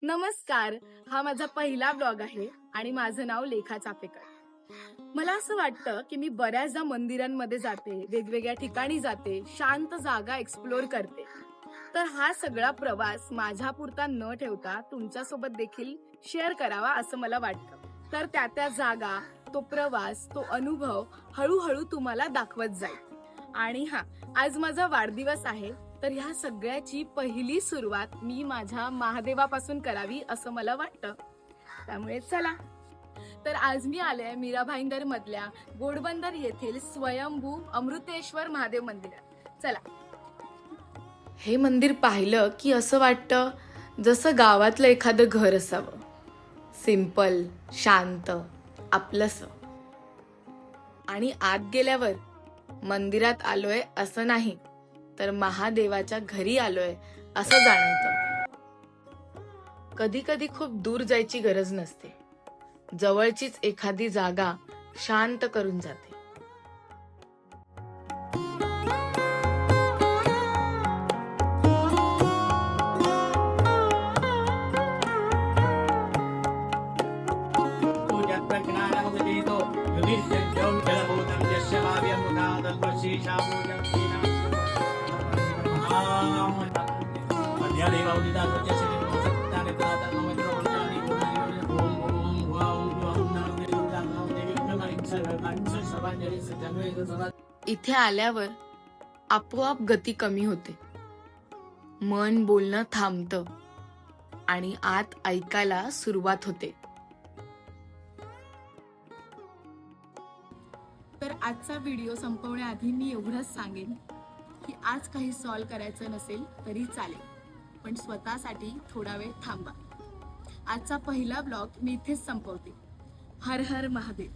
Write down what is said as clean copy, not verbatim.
नमस्कार. हा माझा पहिला ब्लॉग आहे आणि माझं नाव लेखा चाफेकर. मला असं वाटतं की मी बऱ्याचदा मंदिरांमध्ये जाते, वेगवेगळ्या ठिकाणी जाते, शांत जागा एक्सप्लोर करते. तर हा सगळा प्रवास माझ्यापुरता न ठेवता तुमच्यासोबत देखील शेअर करावा असं मला वाटतं. तर त्या जागा, तो प्रवास, तो अनुभव हळूहळू तुम्हाला दाखवत जाईल. आणि आज माझा वाढदिवस आहे. तर ह्या सगळ्याची पहिली सुरुवात मी माझ्या महादेवापासून करावी असं मला वाटतं. त्यामुळे चला. तर आज मी आले मीरा भाईंदर मधल्या घोडबंदर येथील स्वयंभू अमृतेश्वर महादेव मंदिरात. चला. हे मंदिर पाहिलं की असं वाटतं जसं गावातलं एखादं घर असावं. सिंपल, शांत, आपलंसं. आणि आत गेल्यावर मंदिरात आलोय असं नाही, तर महादेवाच्या घरी आलोय असं जाणवतं. कधी कधी खूप दूर जायची गरज नसते, जवळचीच एखादी जागा शांत करून जाते. इथे आल्यावर आपोआप गती कमी होते, मन बोलणं थांबतं आणि आत ऐकायला सुरुवात होते. तर आजचा व्हिडिओ संपवण्याआधी मी एवढंच सांगेन की आज काही सॉल्व करायचं नसेल तरी चालेल, पण स्वतःसाठी थोडा वेळ थांबा. आजचा पहिला ब्लॉग मी इथेच संपवते. हर हर महादेव.